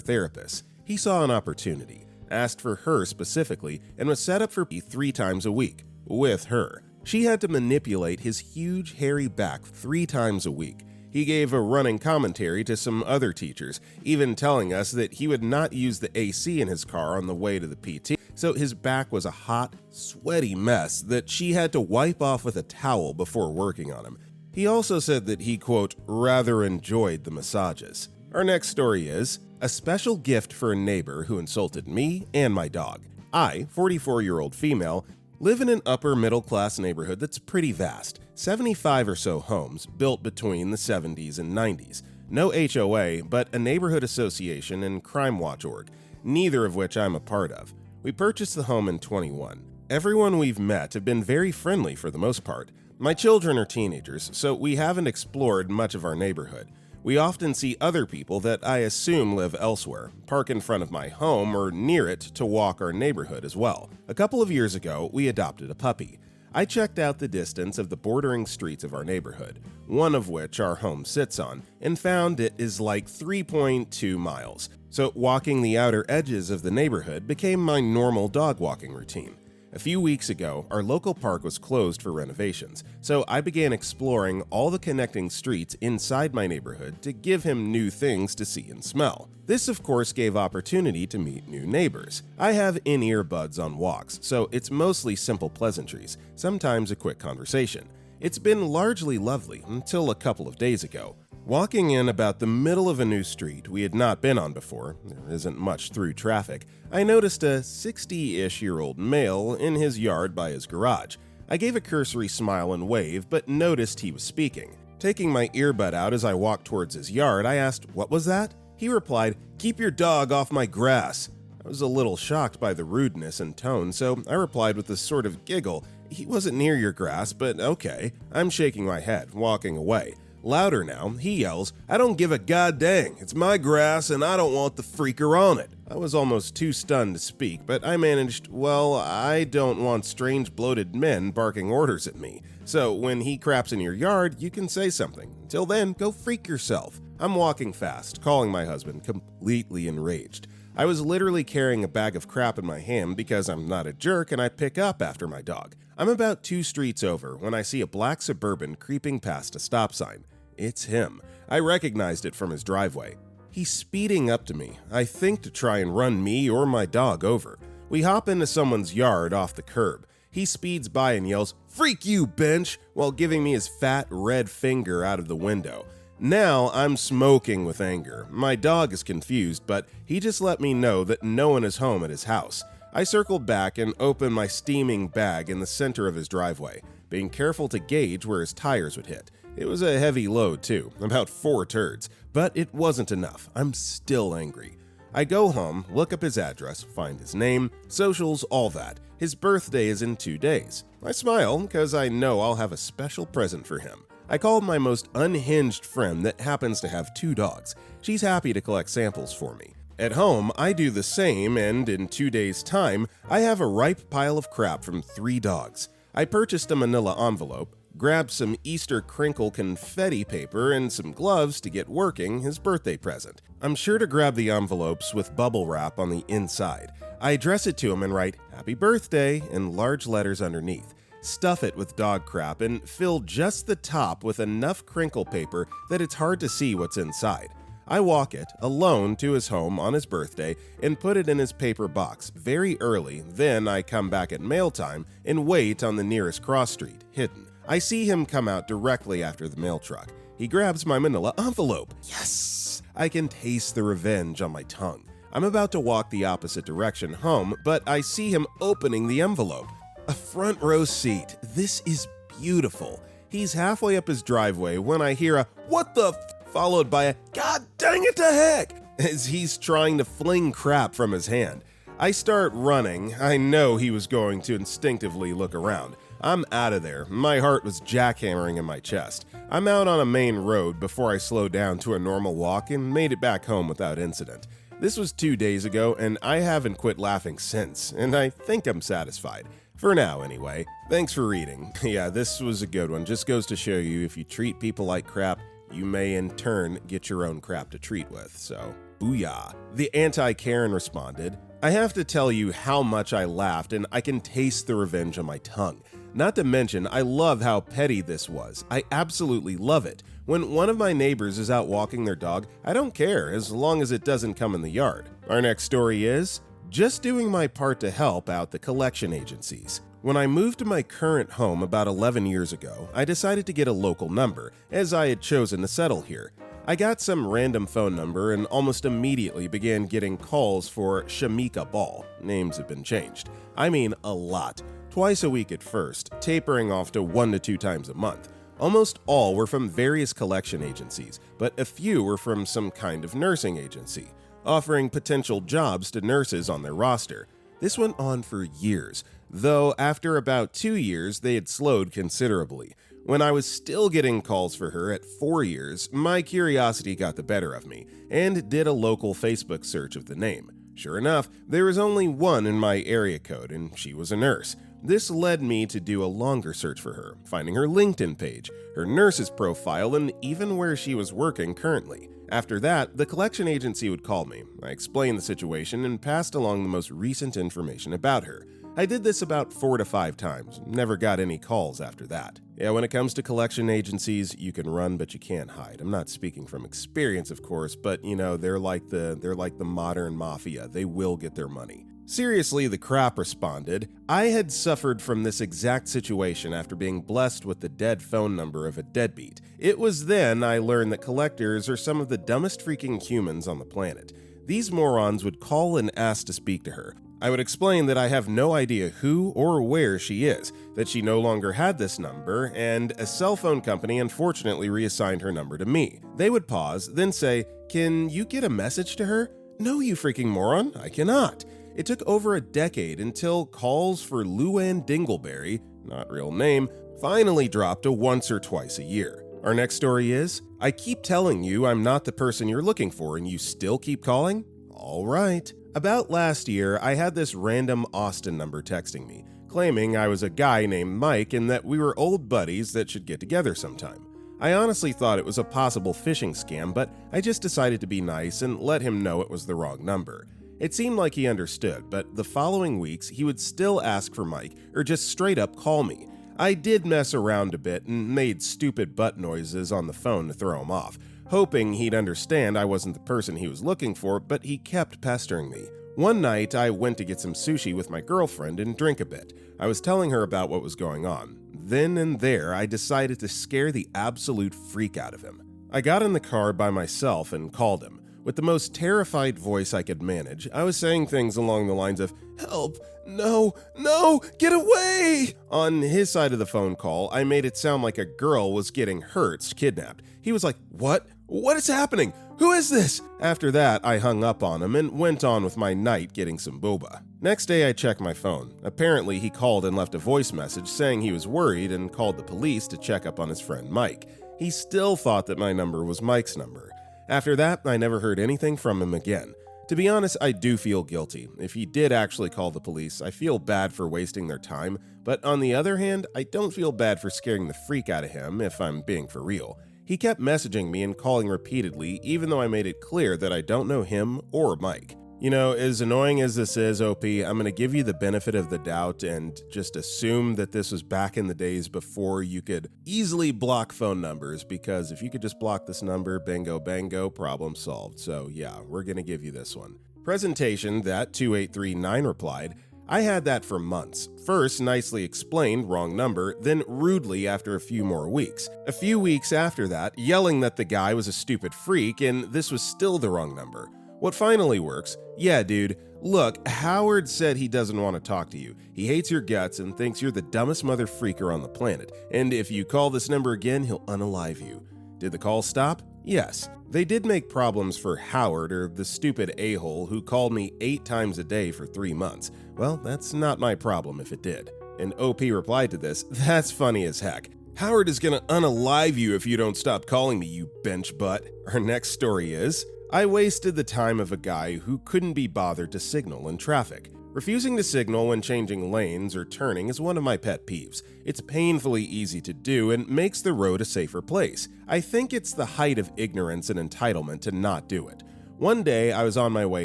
therapists. He saw an opportunity, asked for her specifically, and was set up for 3 times a week with her. She had to manipulate his huge, hairy back 3 times a week. He gave a running commentary to some other teachers, even telling us that he would not use the AC in his car on the way to the PT, so his back was a hot, sweaty mess that she had to wipe off with a towel before working on him. He also said that he, quote, rather enjoyed the massages. Our next story is a special gift for a neighbor who insulted me and my dog. I, 44-year-old female, live in an upper middle-class neighborhood that's pretty vast, 75 or so homes built between the 70s and 90s. No HOA, but a neighborhood association and crime watch org, neither of which I'm a part of. We purchased the home in 21. Everyone we've met have been very friendly for the most part. My children are teenagers, so we haven't explored much of our neighborhood. We often see other people that I assume live elsewhere, park in front of my home or near it to walk our neighborhood as well. A couple of years ago, we adopted a puppy. I checked out the distance of the bordering streets of our neighborhood, one of which our home sits on, and found it is like 3.2 miles. So walking the outer edges of the neighborhood became my normal dog walking routine. A few weeks ago, our local park was closed for renovations, so I began exploring all the connecting streets inside my neighborhood to give him new things to see and smell. This, of course, gave opportunity to meet new neighbors. I have in-ear buds on walks, so it's mostly simple pleasantries, sometimes a quick conversation. It's been largely lovely until a couple of days ago. Walking in about the middle of a new street we had not been on before, there isn't much through traffic, I noticed a 60-ish-year-old male in his yard by his garage. I gave a cursory smile and wave, but noticed he was speaking. Taking my earbud out as I walked towards his yard, I asked, "What was that?" He replied, "Keep your dog off my grass." I was a little shocked by the rudeness and tone, so I replied with a sort of giggle, "He wasn't near your grass, but okay." I'm shaking my head, walking away. Louder now, he yells, "I don't give a god dang. It's my grass and I don't want the freaker on it." I was almost too stunned to speak, but I managed, "Well, I don't want strange bloated men barking orders at me. So when he craps in your yard, you can say something. Until then, go freak yourself." I'm walking fast, calling my husband, completely enraged. I was literally carrying a bag of crap in my hand because I'm not a jerk and I pick up after my dog. I'm about 2 streets over when I see a black Suburban creeping past a stop sign. It's him. I recognized it from his driveway. He's speeding up to me, I think to try and run me or my dog over. We hop into someone's yard off the curb. He speeds by and yells, "Freak you, bench," while giving me his fat red finger out of the window. Now I'm smoking with anger. My dog is confused, but he just let me know that no one is home at his house. I circled back and opened my steaming bag in the center of his driveway, being careful to gauge where his tires would hit. It was a heavy load too, about 4 turds, but it wasn't enough. I'm still angry. I go home, look up his address, find his name, socials, all that. His birthday is in 2 days. I smile because I know I'll have a special present for him. I called my most unhinged friend that happens to have 2 dogs. She's happy to collect samples for me. At home, I do the same, and in 2 days' time, I have a ripe pile of crap from 3 dogs. I purchased a manila envelope, grabbed some Easter crinkle confetti paper and some gloves to get working his birthday present. I'm sure to grab the envelopes with bubble wrap on the inside. I address it to him and write, "Happy birthday," in large letters underneath. stuff it with dog crap, and fill just the top with enough crinkle paper that it's hard to see what's inside. I walk it, alone, to his home on his birthday and put it in his paper box very early. Then I come back at mail time and wait on the nearest cross street, hidden. I see him come out directly after the mail truck. He grabs my manila envelope. Yes! I can taste the revenge on my tongue. I'm about to walk the opposite direction home, but I see him opening the envelope. A front row seat. This is beautiful. He's halfway up his driveway when I hear a "what the f," followed by a "God dang it to heck," as he's trying to fling crap from his hand. I start running. I know he was going to instinctively look around. I'm out of there. My heart was jackhammering in my chest. I'm out on a main road before I slowed down to a normal walk and made it back home without incident. This was 2 days ago, and I haven't quit laughing since, and I think I'm satisfied. For now, anyway. Thanks for reading. Yeah, this was a good one. Just goes to show you, if you treat people like crap, you may in turn get your own crap to treat with, so booyah. The anti-Karen responded, "I have to tell you how much I laughed, and I can taste the revenge on my tongue. Not to mention, I love how petty this was. I absolutely love it. When one of my neighbors is out walking their dog, I don't care as long as it doesn't come in the yard." Our next story is, just doing my part to help out the collection agencies. When I moved to my current home about 11 years ago, I decided to get a local number, as I had chosen to settle here. I got some random phone number and almost immediately began getting calls for Shamika Ball. Names have been changed. I mean, a lot. Twice a week at first, tapering off to 1 to 2 times a month. Almost all were from various collection agencies, but a few were from some kind of nursing agency, offering potential jobs to nurses on their roster. This went on for years, though after about 2 years they had slowed considerably. When I was still getting calls for her at 4 years, my curiosity got the better of me, and did a local Facebook search of the name. Sure enough, there was only one in my area code, and she was a nurse. This led me to do a longer search for her, finding her LinkedIn page, her nurse's profile, and even where she was working currently. After that, the collection agency would call me. I explained the situation and passed along the most recent information about her. I did this about 4 to 5 times, never got any calls after that. Yeah, when it comes to collection agencies, you can run but you can't hide. I'm not speaking from experience, of course, but you know, they're like the modern mafia. They will get their money. Seriously, the crap responded, "I had suffered from this exact situation after being blessed with the dead phone number of a deadbeat. It was then I learned that collectors are some of the dumbest freaking humans on the planet. These morons would call and ask to speak to her. I would explain that I have no idea who or where she is, that she no longer had this number, and a cell phone company unfortunately reassigned her number to me. They would pause, then say, 'Can you get a message to her?' 'No, you freaking moron, I cannot.' It took over a decade until calls for Luann Dingleberry, not real name, finally dropped to once or twice a year. Our next story is, I keep telling you I'm not the person you're looking for and you still keep calling? All right. About last year, I had this random Austin number texting me, claiming I was a guy named Mike and that we were old buddies that should get together sometime. I honestly thought it was a possible phishing scam, but I just decided to be nice and let him know it was the wrong number. It seemed like he understood, but the following weeks he would still ask for Mike or just straight up call me. I did mess around a bit and made stupid butt noises on the phone to throw him off, hoping he'd understand I wasn't the person he was looking for, but he kept pestering me. One night I went to get some sushi with my girlfriend and drink a bit. I was telling her about what was going on. Then and there I decided to scare the absolute freak out of him. I got in the car by myself and called him. With the most terrified voice I could manage, I was saying things along the lines of, "Help! No! No! Get away!" On his side of the phone call, I made it sound like a girl was getting hurt, kidnapped. He was like, "What? What is happening? Who is this?" After that, I hung up on him and went on with my night getting some boba. Next day, I checked my phone. Apparently, he called and left a voice message saying he was worried and called the police to check up on his friend Mike. He still thought that my number was Mike's number. After that, I never heard anything from him again. To be honest, I do feel guilty. If he did actually call the police, I feel bad for wasting their time, but on the other hand, I don't feel bad for scaring the freak out of him if I'm being for real. He kept messaging me and calling repeatedly, even though I made it clear that I don't know him or Mike. You know, as annoying as this is, OP, I'm going to give you the benefit of the doubt and just assume that this was back in the days before you could easily block phone numbers, because if you could just block this number, bingo, bango, problem solved. So yeah, we're going to give you this one. Presentation, that 2839 replied, I had that for months. First, nicely explained, wrong number, then rudely after a few more weeks. A few weeks after that, yelling that the guy was a stupid freak and this was still the wrong number. What finally works, yeah dude, look, Howard said he doesn't want to talk to you. He hates your guts and thinks you're the dumbest mother freaker on the planet, and if you call this number again, he'll unalive you. Did the call stop? Yes. They did make problems for Howard, or the stupid a-hole who called me 8 times a day for 3 months. Well, that's not my problem if it did. And OP replied to this, that's funny as heck. Howard is gonna unalive you if you don't stop calling me, you bench butt. Our next story is, I wasted the time of a guy who couldn't be bothered to signal in traffic. Refusing to signal when changing lanes or turning is one of my pet peeves. It's painfully easy to do and makes the road a safer place. I think it's the height of ignorance and entitlement to not do it. One day I was on my way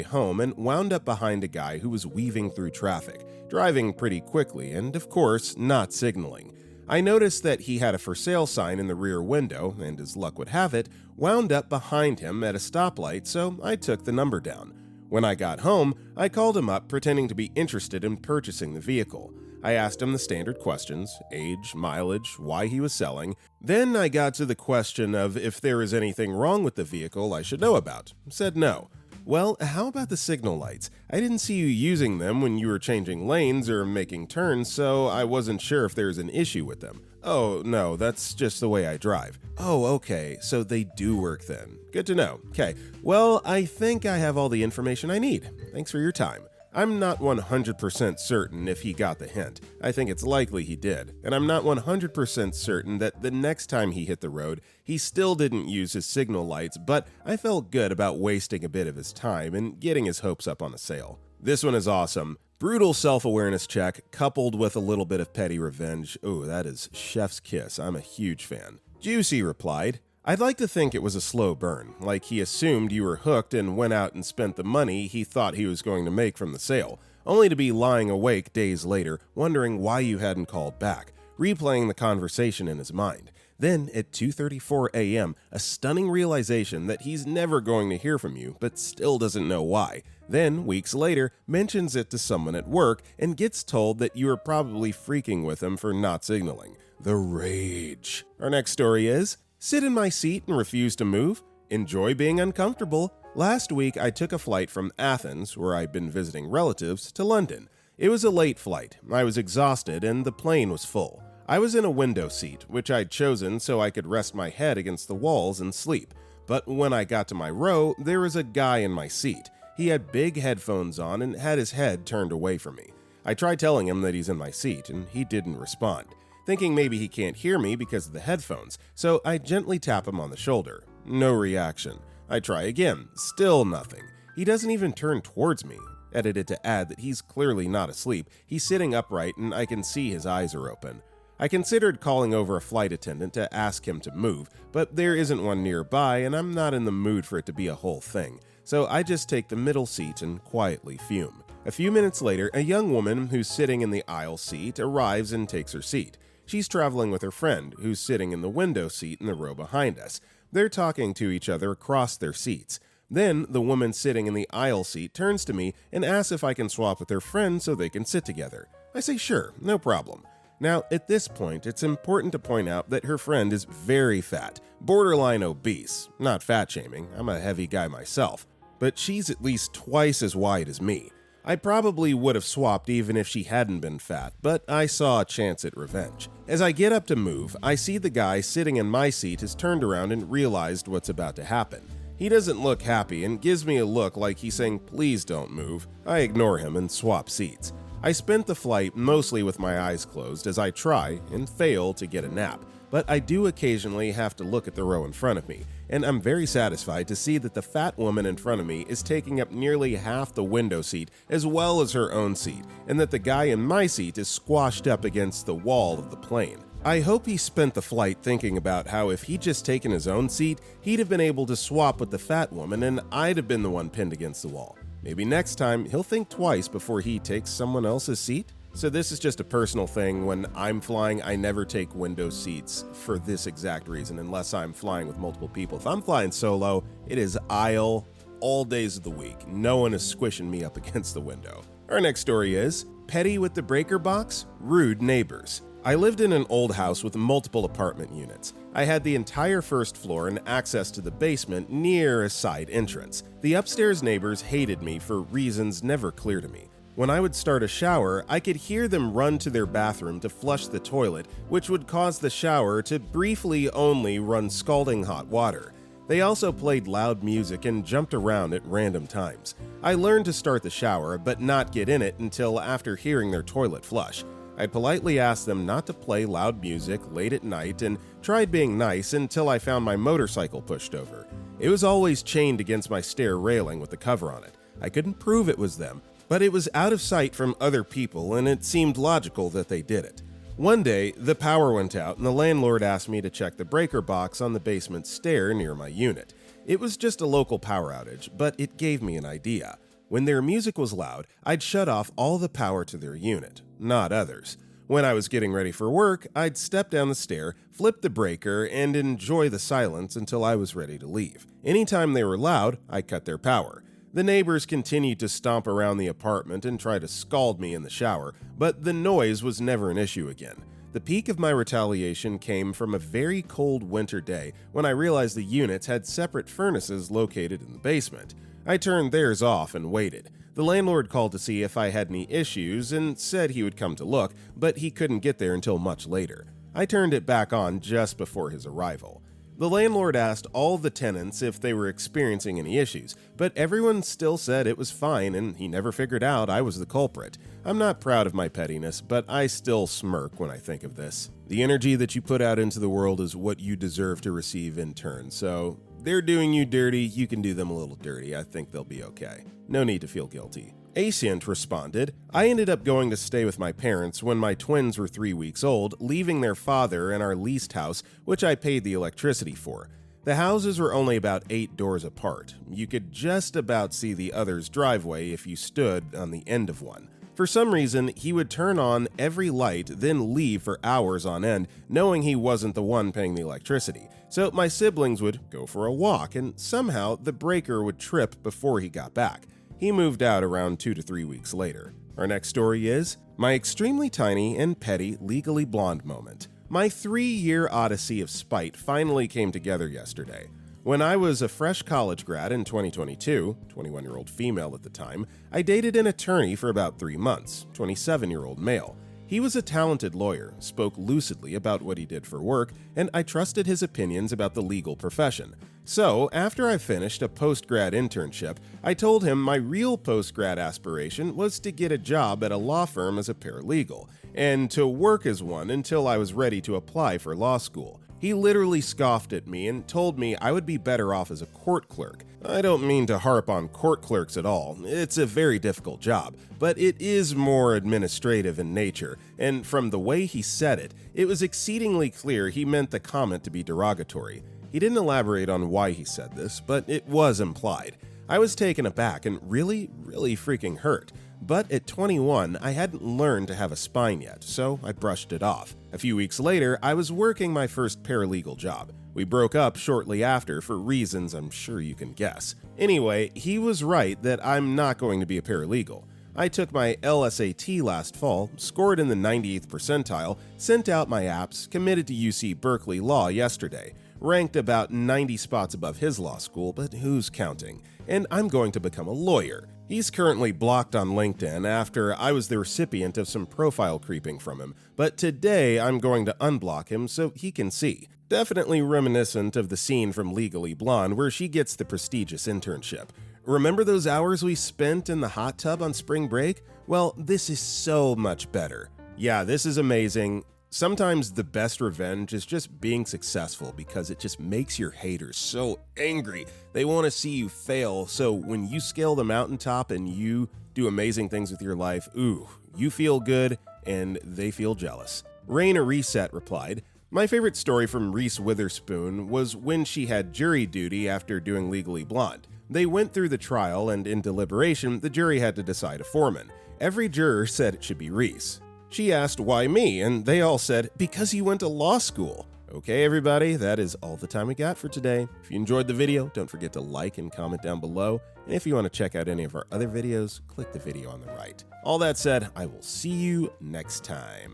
home and wound up behind a guy who was weaving through traffic, driving pretty quickly and, of course, not signaling. I noticed that he had a for sale sign in the rear window and, as luck would have it, wound up behind him at a stoplight, so I took the number down. When I got home, I called him up pretending to be interested in purchasing the vehicle. I asked him the standard questions, age, mileage, why he was selling. Then I got to the question of if there is anything wrong with the vehicle I should know about. Said no. Well, how about the signal lights? I didn't see you using them when you were changing lanes or making turns, so I wasn't sure if there's an issue with them. Oh, no, that's just the way I drive. Oh, okay, so they do work then. Good to know. Okay, well, I think I have all the information I need. Thanks for your time. I'm not 100% certain if he got the hint. I think it's likely he did, and I'm not 100% certain that the next time he hit the road, he still didn't use his signal lights, but I felt good about wasting a bit of his time and getting his hopes up on a sale. This one is awesome. Brutal self-awareness check, coupled with a little bit of petty revenge. Ooh, that is chef's kiss. I'm a huge fan. Juicy replied, I'd like to think it was a slow burn, like he assumed you were hooked and went out and spent the money he thought he was going to make from the sale, only to be lying awake days later, wondering why you hadn't called back, replaying the conversation in his mind. Then, at 2:34 a.m., a stunning realization that he's never going to hear from you, but still doesn't know why. Then, weeks later, mentions it to someone at work and gets told that you are probably freaking with him for not signaling. The rage. Our next story is, sit in my seat and refuse to move? Enjoy being uncomfortable. Last week, I took a flight from Athens, where I'd been visiting relatives, to London. It was a late flight. I was exhausted and the plane was full. I was in a window seat, which I'd chosen so I could rest my head against the walls and sleep. But when I got to my row, there was a guy in my seat. He had big headphones on and had his head turned away from me. I tried telling him that he's in my seat, and he didn't respond. Thinking maybe he can't hear me because of the headphones, so I gently tap him on the shoulder. No reaction. I try again. Still nothing. He doesn't even turn towards me. Edited to add that he's clearly not asleep. He's sitting upright and I can see his eyes are open. I considered calling over a flight attendant to ask him to move, but there isn't one nearby and I'm not in the mood for it to be a whole thing. So I just take the middle seat and quietly fume. A few minutes later, a young woman who's sitting in the aisle seat arrives and takes her seat. She's traveling with her friend, who's sitting in the window seat in the row behind us. They're talking to each other across their seats. Then, the woman sitting in the aisle seat turns to me and asks if I can swap with her friend so they can sit together. I say sure, no problem. Now, at this point, it's important to point out that her friend is very fat, borderline obese. Not fat shaming, I'm a heavy guy myself. But she's at least twice as wide as me. I probably would have swapped even if she hadn't been fat, but I saw a chance at revenge. As I get up to move, I see the guy sitting in my seat has turned around and realized what's about to happen. He doesn't look happy and gives me a look like he's saying, please don't move. I ignore him and swap seats. I spent the flight mostly with my eyes closed as I try and fail to get a nap, but I do occasionally have to look at the row in front of me, and I'm very satisfied to see that the fat woman in front of me is taking up nearly half the window seat as well as her own seat, and that the guy in my seat is squashed up against the wall of the plane. I hope he spent the flight thinking about how if he'd just taken his own seat, he'd have been able to swap with the fat woman and I'd have been the one pinned against the wall. Maybe next time he'll think twice before he takes someone else's seat? So this is just a personal thing. When I'm flying, I never take window seats for this exact reason, unless I'm flying with multiple people. If I'm flying solo, it is aisle all days of the week. No one is squishing me up against the window. Our next story is petty with the breaker box, rude neighbors. I lived in an old house with multiple apartment units. I had the entire first floor and access to the basement near a side entrance. The upstairs neighbors hated me for reasons never clear to me. When I would start a shower, I could hear them run to their bathroom to flush the toilet, which would cause the shower to briefly only run scalding hot water. They also played loud music and jumped around at random times. I learned to start the shower, but not get in it until after hearing their toilet flush. I'd politely asked them not to play loud music late at night and tried being nice until I found my motorcycle pushed over. It was always chained against my stair railing with the cover on it. I couldn't prove it was them, but it was out of sight from other people and it seemed logical that they did it. One day, the power went out and the landlord asked me to check the breaker box on the basement stair near my unit. It was just a local power outage, but it gave me an idea. When their music was loud, I'd shut off all the power to their unit, not others. When I was getting ready for work, I'd step down the stair, flip the breaker, and enjoy the silence until I was ready to leave. Anytime they were loud, I cut their power. The neighbors continued to stomp around the apartment and try to scald me in the shower, but the noise was never an issue again. The peak of my retaliation came from a very cold winter day when I realized the units had separate furnaces located in the basement. I turned theirs off and waited. The landlord called to see if I had any issues and said he would come to look, but he couldn't get there until much later. I turned it back on just before his arrival. The landlord asked all the tenants if they were experiencing any issues, but everyone still said it was fine and he never figured out I was the culprit. I'm not proud of my pettiness, but I still smirk when I think of this. The energy that you put out into the world is what you deserve to receive in turn, so they're doing you dirty, you can do them a little dirty. I think they'll be okay. No need to feel guilty. Ascient responded, I ended up going to stay with my parents when my twins were 3 weeks old, leaving their father in our leased house, which I paid the electricity for. The houses were only about 8 doors apart. You could just about see the other's driveway if you stood on the end of one. For some reason, he would turn on every light, then leave for hours on end, knowing he wasn't the one paying the electricity. So my siblings would go for a walk, and somehow the breaker would trip before he got back. He moved out around 2 to 3 weeks later. Our next story is my extremely tiny and petty Legally Blonde moment. My 3-year odyssey of spite finally came together yesterday. When I was a fresh college grad in 2022, 21-year-old female at the time, I dated an attorney for about 3 months, 27-year-old male. He was a talented lawyer, spoke lucidly about what he did for work, and I trusted his opinions about the legal profession. So, after I finished a post-grad internship, I told him my real post-grad aspiration was to get a job at a law firm as a paralegal, and to work as one until I was ready to apply for law school. He literally scoffed at me and told me I would be better off as a court clerk. I don't mean to harp on court clerks at all. It's a very difficult job, but it is more administrative in nature, and from the way he said it, it was exceedingly clear he meant the comment to be derogatory. He didn't elaborate on why he said this, but it was implied. I was taken aback and really freaking hurt. But at 21, I hadn't learned to have a spine yet, so I brushed it off. A few weeks later, I was working my first paralegal job. We broke up shortly after for reasons I'm sure you can guess. Anyway, he was right that I'm not going to be a paralegal. I took my LSAT last fall, scored in the 98th percentile, sent out my apps, committed to UC Berkeley Law yesterday, ranked about 90 spots above his law school, but who's counting? And I'm going to become a lawyer. He's currently blocked on LinkedIn after I was the recipient of some profile creeping from him, but today I'm going to unblock him so he can see. Definitely reminiscent of the scene from Legally Blonde where she gets the prestigious internship. Remember those hours we spent in the hot tub on spring break? Well, this is so much better. Yeah, this is amazing. Sometimes the best revenge is just being successful because it just makes your haters so angry. They want to see you fail, so when you scale the mountaintop and you do amazing things with your life, you feel good and they feel jealous. Raina Reset replied, my favorite story from Reese Witherspoon was when she had jury duty after doing Legally Blonde. They went through the trial, and in deliberation, the jury had to decide a foreman. Every juror said it should be Reese. She asked, "Why me?" and they all said, "Because you went to law school." Okay, everybody, that is all the time we got for today. If you enjoyed the video, don't forget to like and comment down below. And if you want to check out any of our other videos, click the video on the right. All that said, I will see you next time.